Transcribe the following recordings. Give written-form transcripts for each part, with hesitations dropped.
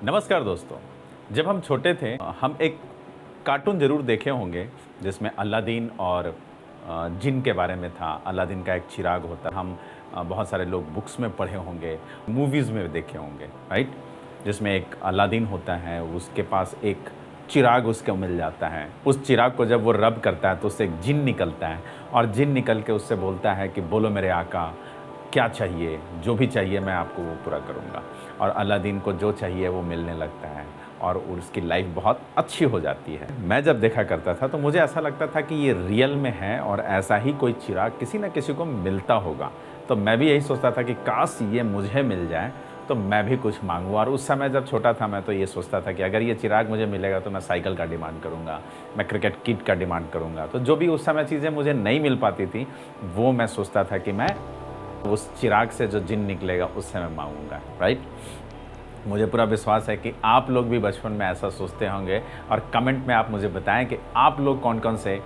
नमस्कार दोस्तों। जब हम छोटे थे हम एक कार्टून ज़रूर देखे होंगे जिसमें अलादीन और जिन के बारे में था। अलादीन का एक चिराग होता, हम बहुत सारे लोग बुक्स में पढ़े होंगे, मूवीज़ में देखे होंगे, राइट? जिसमें एक अलादीन होता है, उसके पास एक चिराग उसको मिल जाता है। उस चिराग को जब वो रब करता है तो उससे एक जिन निकलता है और जिन निकल के उससे बोलता है कि बोलो मेरे आका क्या चाहिए, जो भी चाहिए मैं आपको वो पूरा करूँगा। और अलादीन को जो चाहिए वो मिलने लगता है और उसकी लाइफ बहुत अच्छी हो जाती है। मैं जब देखा करता था तो मुझे ऐसा लगता था कि ये रियल में है और ऐसा ही कोई चिराग किसी न किसी को मिलता होगा। तो मैं भी यही सोचता था कि काश ये मुझे मिल जाए तो मैं भी कुछ मांगूँ। और उस समय जब छोटा था मैं तो ये सोचता था कि अगर ये चिराग मुझे मिलेगा तो मैं साइकिल का डिमांड करूँगा, मैं क्रिकेट किट का डिमांड करूँगा। तो जो भी उस समय चीज़ें मुझे नहीं मिल पाती थी वो मैं सोचता था कि मैं उस चिराग से जो जिन निकलेगा उससे मैं मांगूंगा, राइट? मुझे पूरा विश्वास है कि आप लोग भी बचपन में ऐसा सोचते होंगे और कमेंट में आप मुझे बताएं कि आप लोग कौन कौन से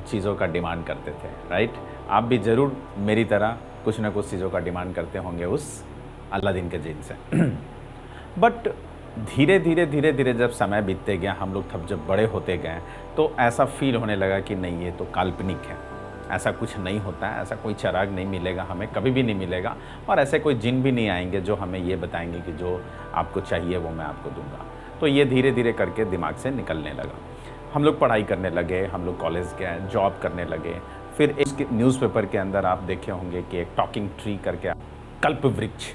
चीज़ों का डिमांड करते थे, राइट? आप भी ज़रूर मेरी तरह कुछ ना कुछ चीज़ों का डिमांड करते होंगे उस अलादीन के जिन से। बट धीरे धीरे जब समय बीतते गया, हम लोग तब जब बड़े होते गए तो ऐसा फील होने लगा कि नहीं, ये तो काल्पनिक है, ऐसा कुछ नहीं होता है, ऐसा कोई चिराग नहीं मिलेगा हमें, कभी भी नहीं मिलेगा। और ऐसे कोई जिन भी नहीं आएंगे जो हमें ये बताएंगे कि जो आपको चाहिए वो मैं आपको दूंगा। तो ये धीरे धीरे करके दिमाग से निकलने लगा। हम लोग पढ़ाई करने लगे, हम लोग कॉलेज गए, जॉब करने लगे। फिर एक न्यूज़पेपर के अंदर आप देखे होंगे कि एक टॉकिंग ट्री करके, कल्प वृक्ष,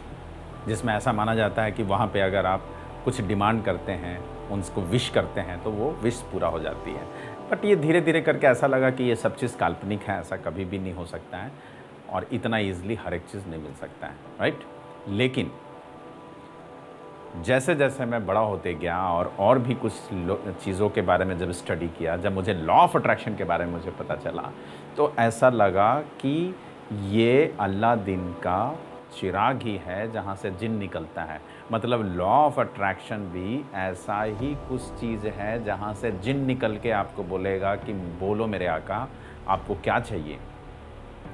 जिसमें ऐसा माना जाता है कि वहाँ पे अगर आप कुछ डिमांड करते हैं, उनको विश करते हैं तो वो विश पूरा हो जाती है। बट ये धीरे धीरे करके ऐसा लगा कि ये सब चीज़ काल्पनिक है, ऐसा कभी भी नहीं हो सकता है और इतना ईजिली हर एक चीज़ नहीं मिल सकता है, राइट? लेकिन जैसे जैसे मैं बड़ा होते गया और भी कुछ चीज़ों के बारे में जब स्टडी किया, जब मुझे लॉ ऑफ अट्रैक्शन के बारे में मुझे पता चला तो ऐसा लगा कि ये अलादीन का चिराग ही है जहाँ से जिन निकलता है। मतलब लॉ ऑफ अट्रैक्शन भी ऐसा ही कुछ चीज़ है जहाँ से जिन निकल के आपको बोलेगा कि बोलो मेरे आका आपको क्या चाहिए,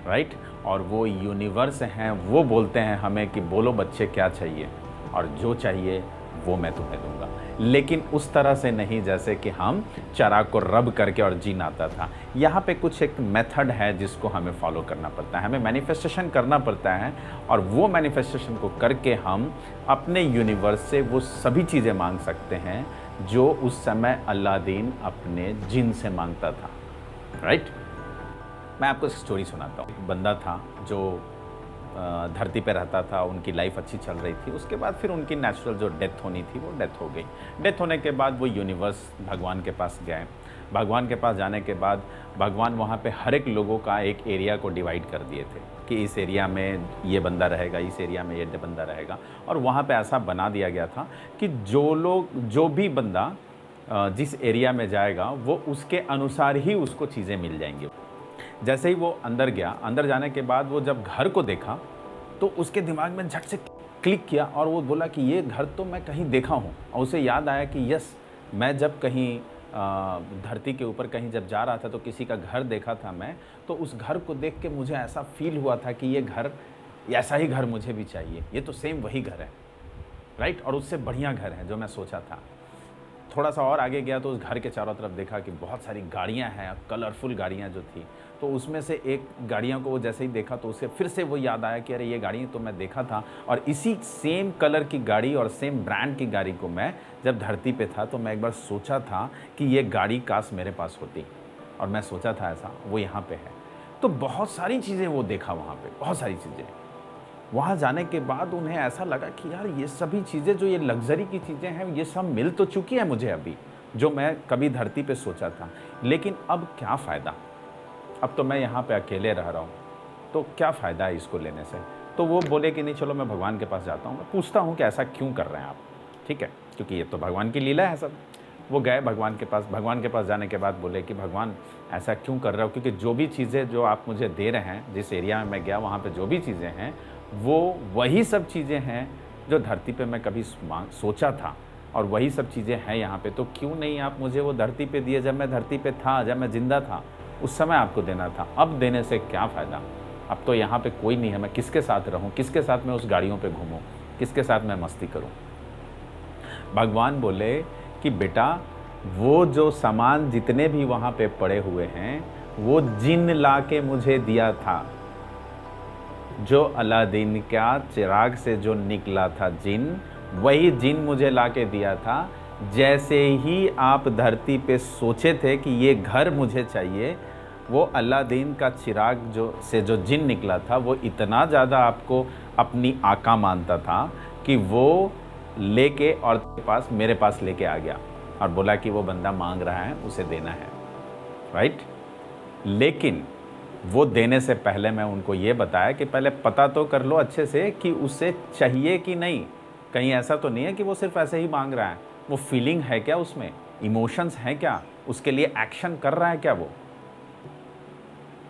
राइट? और वो यूनिवर्स हैं, वो बोलते हैं हमें कि बोलो बच्चे क्या चाहिए और जो चाहिए वो मैं तुम्हें दूंगा। लेकिन उस तरह से नहीं जैसे कि हम चिराग को रब करके और जिन आता था। यहाँ पे कुछ एक मेथड है जिसको हमें फॉलो करना पड़ता है, हमें मैनिफेस्टेशन करना पड़ता है और वो मैनिफेस्टेशन को करके हम अपने यूनिवर्स से वो सभी चीज़ें मांग सकते हैं जो उस समय अलादीन अपने जिन से मांगता था, राइट? मैं आपको एक स्टोरी सुनाता हूँ। एक बंदा था जो धरती पे रहता था, उनकी लाइफ अच्छी चल रही थी। उसके बाद फिर उनकी नेचुरल जो डेथ होनी थी वो डेथ हो गई। डेथ होने के बाद वो यूनिवर्स भगवान के पास गए। भगवान के पास जाने के बाद भगवान वहाँ पे हर एक लोगों का एक एरिया को डिवाइड कर दिए थे कि इस एरिया में ये बंदा रहेगा, इस एरिया में ये बंदा रहेगा। और वहाँ पे ऐसा बना दिया गया था कि जो भी बंदा जिस एरिया में जाएगा वो उसके अनुसार ही उसको चीज़ें मिल जाएंगी। जैसे ही वो अंदर गया, अंदर जाने के बाद वो जब घर को देखा तो उसके दिमाग में झट से क्लिक किया और वो बोला कि ये घर तो मैं कहीं देखा हूँ। और उसे याद आया कि यस, मैं जब कहीं धरती के ऊपर कहीं जब जा रहा था तो किसी का घर देखा था मैं, तो उस घर को देख के मुझे ऐसा फील हुआ था कि ये घर, ऐसा ही घर मुझे भी चाहिए, ये तो सेम वही घर है, राइट? और उससे बढ़िया घर है जो मैं सोचा था। थोड़ा सा और आगे गया तो उस घर के चारों तरफ देखा कि बहुत सारी गाड़ियां हैं, कलरफुल गाड़ियां जो थी। तो उसमें से एक गाड़ियों को वो जैसे ही देखा तो उसे फिर से वो याद आया कि अरे ये गाड़ी तो मैं देखा था। और इसी सेम कलर की गाड़ी और सेम ब्रांड की गाड़ी को मैं जब धरती पे था तो मैं एक बार सोचा था कि ये गाड़ी काश मेरे पास होती, और मैं सोचा था ऐसा वो यहाँ पे है। तो बहुत सारी चीज़ें वो देखा वहाँ पे, बहुत सारी चीज़ें। वहाँ जाने के बाद उन्हें ऐसा लगा कि यार ये सभी चीज़ें जो ये लग्जरी की चीज़ें हैं ये सब मिल तो चुकी है मुझे अभी, जो मैं कभी धरती पे सोचा था, लेकिन अब क्या फ़ायदा? अब तो मैं यहाँ पे अकेले रह रहा हूँ, तो क्या फ़ायदा है इसको लेने से? तो वो बोले कि नहीं, चलो मैं भगवान के पास जाता हूँ, मैं पूछता हूँ कि ऐसा क्यों कर रहे हैं आप, ठीक है? क्योंकि ये तो भगवान की लीला है सब। वो गए भगवान के पास। भगवान के पास जाने के बाद बोले कि भगवान ऐसा क्यों कर रहे हो? क्योंकि जो भी चीज़ें जो आप मुझे दे रहे हैं, जिस एरिया में मैं गया वहाँ पे जो भी चीज़ें हैं वो वही सब चीज़ें हैं जो धरती पे मैं कभी सोचा था, और वही सब चीज़ें हैं यहाँ पे। तो क्यों नहीं आप मुझे वो धरती पे दिए? जब मैं धरती पे था, जब मैं ज़िंदा था, उस समय आपको देना था। अब देने से क्या फ़ायदा? अब तो यहाँ पे कोई नहीं है, मैं किसके साथ रहूँ, किसके साथ मैं उस गाड़ियों पे घूमूँ, किसके साथ मैं मस्ती करूँ? भगवान बोले कि बेटा वो जो सामान जितने भी वहाँ पे पड़े हुए हैं वो जिन ला के मुझे दिया था। जो अलादीन का चिराग से जो निकला था जिन, वही जिन मुझे ला के दिया था। जैसे ही आप धरती पे सोचे थे कि ये घर मुझे चाहिए, वो अलादीन का चिराग जो जिन निकला था वो इतना ज़्यादा आपको अपनी आका मानता था कि वो लेके और मेरे पास लेके आ गया और बोला कि वो बंदा मांग रहा है, उसे देना है, राइट। लेकिन वो देने से पहले मैं उनको ये बताया कि पहले पता तो कर लो अच्छे से कि उसे चाहिए कि नहीं। कहीं ऐसा तो नहीं है कि वो सिर्फ ऐसे ही मांग रहा है, वो फीलिंग है क्या, उसमें इमोशंस हैं क्या, उसके लिए एक्शन कर रहा है क्या वो,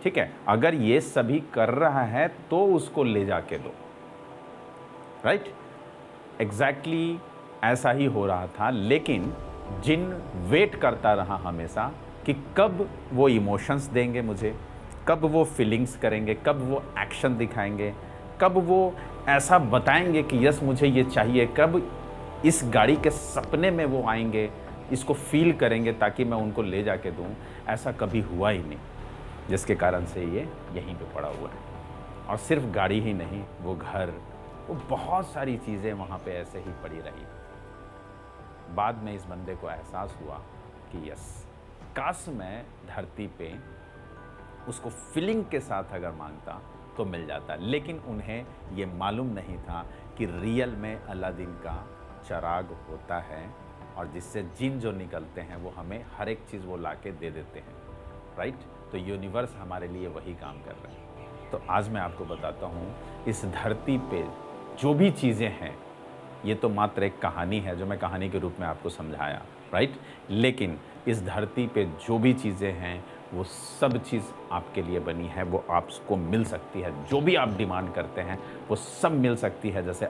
ठीक है। अगर ये सभी कर रहा है तो उसको ले जाके दो, राइट। एग्जैक्टली ऐसा ही हो रहा था। लेकिन जिन वेट करता रहा हमेशा कि कब वो इमोशंस देंगे मुझे, कब वो फीलिंग्स करेंगे, कब वो एक्शन दिखाएंगे, कब वो ऐसा बताएंगे कि यस मुझे ये चाहिए, कब इस गाड़ी के सपने में वो आएंगे, इसको फील करेंगे ताकि मैं उनको ले जाके दूं। ऐसा कभी हुआ ही नहीं, जिसके कारण से ये यहीं पे पड़ा हुआ है। और सिर्फ गाड़ी ही नहीं, वो घर, वो बहुत सारी चीज़ें वहाँ पे ऐसे ही पड़ी रही। बाद में इस बंदे को एहसास हुआ कि यस, काश मैं धरती पे उसको फीलिंग के साथ अगर मांगता तो मिल जाता। लेकिन उन्हें ये मालूम नहीं था कि रियल में अलादीन का चिराग होता है और जिससे जिन जो निकलते हैं वो हमें हर एक चीज़ वो लाके दे देते हैं, राइट। तो यूनिवर्स हमारे लिए वही काम कर रहे हैं। तो आज मैं आपको बताता हूँ, इस धरती पे जो भी चीज़ें हैं, ये तो मात्र एक कहानी है जो मैं कहानी के रूप में आपको समझाया, राइट। लेकिन इस धरती पे जो भी चीज़ें हैं वो सब चीज़ आपके लिए बनी है, वो आपको मिल सकती है। जो भी आप डिमांड करते हैं वो सब मिल सकती है। जैसे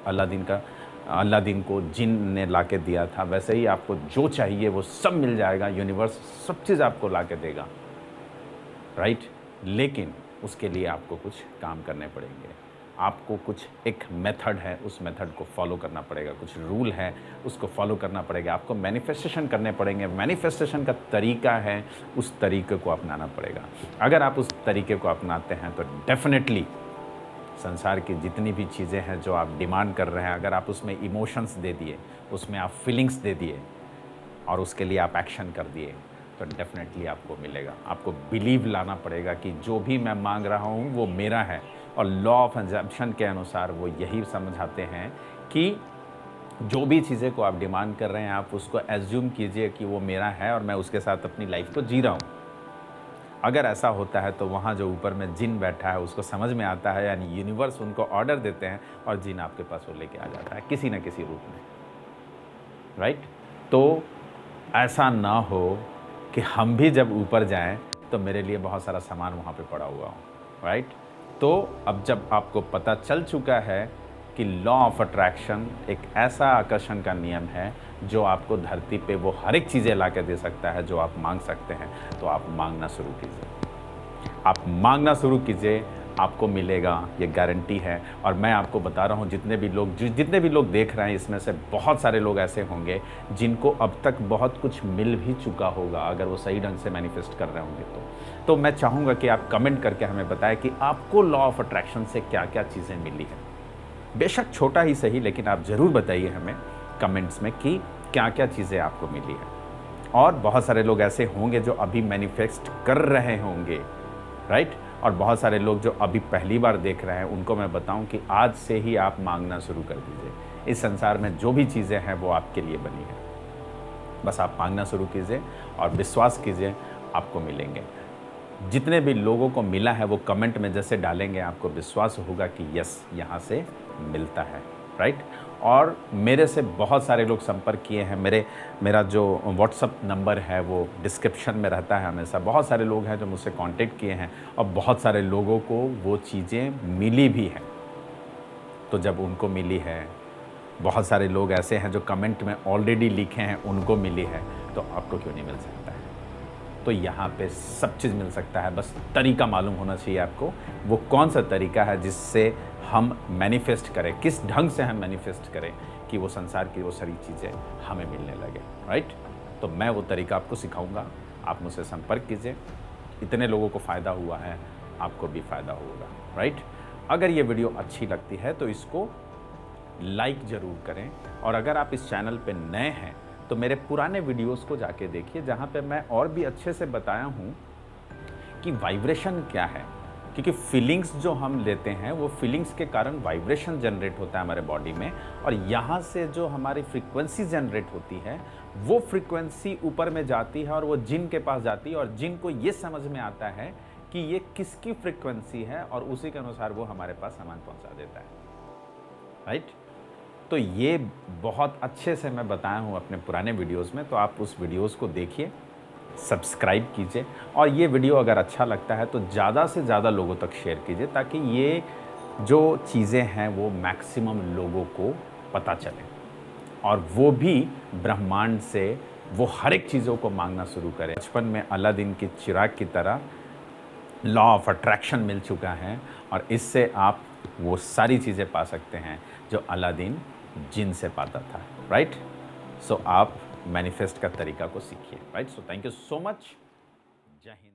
अलादीन को जिन ने ला के दिया था, वैसे ही आपको जो चाहिए वो सब मिल जाएगा। यूनिवर्स सब चीज़ आपको ला के देगा, राइट। लेकिन उसके लिए आपको कुछ काम करने पड़ेंगे। आपको कुछ एक मेथड है, उस मेथड को फॉलो करना पड़ेगा। कुछ रूल है, उसको फॉलो करना पड़ेगा। आपको मैनिफेस्टेशन करने पड़ेंगे। मैनिफेस्टेशन का तरीका है, उस तरीके को अपनाना पड़ेगा। अगर आप उस तरीके को अपनाते हैं तो डेफिनेटली संसार की जितनी भी चीज़ें हैं जो आप डिमांड कर रहे हैं, अगर आप उसमें इमोशंस दे दिए, उसमें आप फीलिंग्स दे दिए और उसके लिए आप एक्शन कर दिए, तो डेफिनेटली आपको मिलेगा। आपको बिलीव लाना पड़ेगा कि जो भी मैं मांग रहा हूँ वो मेरा है। और लॉ ऑफ एग्जम्पशन के अनुसार वो यही समझाते हैं कि जो भी चीज़ें को आप डिमांड कर रहे हैं, आप उसको एज्यूम कीजिए कि वो मेरा है और मैं उसके साथ अपनी लाइफ को जी रहा हूँ। अगर ऐसा होता है तो वहाँ जो ऊपर में जिन बैठा है उसको समझ में आता है, यानी यूनिवर्स उनको ऑर्डर देते हैं और जिन आपके पास वो लेके आ जाता है किसी न किसी रूप में, राइट। तो ऐसा ना हो कि हम भी जब ऊपर जाएं तो मेरे लिए बहुत सारा सामान वहाँ पे पड़ा हुआ हो, राइट। तो अब जब आपको पता चल चुका है कि लॉ ऑफ अट्रैक्शन एक ऐसा आकर्षण का नियम है जो आपको धरती पे वो हर एक चीज़ें ला के दे सकता है जो आप मांग सकते हैं, तो आप मांगना शुरू कीजिए। आप मांगना शुरू कीजिए, आपको मिलेगा, ये गारंटी है। और मैं आपको बता रहा हूँ, जितने भी लोग देख रहे हैं, इसमें से बहुत सारे लोग ऐसे होंगे जिनको अब तक बहुत कुछ मिल भी चुका होगा, अगर वो सही ढंग से मैनिफेस्ट कर रहे होंगे तो मैं चाहूँगा कि आप कमेंट करके हमें बताएं कि आपको लॉ ऑफ अट्रैक्शन से क्या क्या चीज़ें मिली हैं। बेशक छोटा ही सही, लेकिन आप ज़रूर बताइए हमें कमेंट्स में कि क्या क्या चीज़ें आपको मिली है। और बहुत सारे लोग ऐसे होंगे जो अभी मैनिफेस्ट कर रहे होंगे, राइट। और बहुत सारे लोग जो अभी पहली बार देख रहे हैं, उनको मैं बताऊं कि आज से ही आप मांगना शुरू कर दीजिए। इस संसार में जो भी चीज़ें हैं वो आपके लिए बनी है, बस आप मांगना शुरू कीजिए और विश्वास कीजिए, आपको मिलेंगे। जितने भी लोगों को मिला है वो कमेंट में जैसे डालेंगे, आपको विश्वास होगा कि यस, यहाँ से मिलता है, राइट। और मेरे से बहुत सारे लोग संपर्क किए हैं। मेरा जो व्हाट्सअप नंबर है वो डिस्क्रिप्शन में रहता है हमेशा। बहुत सारे लोग हैं जो मुझसे कांटेक्ट किए हैं और बहुत सारे लोगों को वो चीज़ें मिली भी हैं। तो जब उनको मिली है, बहुत सारे लोग ऐसे हैं जो कमेंट में ऑलरेडी लिखे हैं उनको मिली है, तो आपको क्यों नहीं मिल सकता है। तो यहाँ पे सब चीज़ मिल सकता है, बस तरीका मालूम होना चाहिए आपको। वो कौन सा तरीका है जिससे हम मैनिफेस्ट करें, किस ढंग से हम मैनिफेस्ट करें कि ताकि वो संसार की वो सारी चीज़ें हमें मिलने लगे, राइट। तो मैं वो तरीका आपको सिखाऊंगा, आप मुझसे संपर्क कीजिए। इतने लोगों को फ़ायदा हुआ है, आपको भी फ़ायदा होगा, राइट। अगर ये वीडियो अच्छी लगती है तो इसको लाइक ज़रूर करें, और अगर आप इस चैनल पे नए हैं तो मेरे पुराने वीडियोस को जाके देखिए, जहाँ पे मैं और भी अच्छे से बताया हूँ कि वाइब्रेशन क्या है। क्योंकि फीलिंग्स जो हम लेते हैं वो फीलिंग्स के कारण वाइब्रेशन जनरेट होता है हमारे बॉडी में, और यहाँ से जो हमारी फ्रीक्वेंसी जनरेट होती है वो फ्रीक्वेंसी ऊपर में जाती है और वो जिन के पास जाती है, और जिन को ये समझ में आता है कि ये किसकी फ्रीक्वेंसी है, और उसी के अनुसार वो हमारे पास सामान पहुँचा देता है, राइट। तो ये बहुत अच्छे से मैं बताया हूँ अपने पुराने वीडियोस में, तो आप उस वीडियोस को देखिए, सब्सक्राइब कीजिए, और ये वीडियो अगर अच्छा लगता है तो ज़्यादा से ज़्यादा लोगों तक शेयर कीजिए, ताकि ये जो चीज़ें हैं वो मैक्सिमम लोगों को पता चले, और वो भी ब्रह्मांड से वो हर एक चीज़ों को मांगना शुरू करें। बचपन में अलादीन की चिराग की तरह लॉ ऑफ अट्रैक्शन मिल चुका है, और इससे आप वो सारी चीज़ें पा सकते हैं जो अलादीन जिन से पाता था, राइट। सो आप मैनिफेस्ट का तरीका को सीखिए, right. So thank you so much. जय हिंद।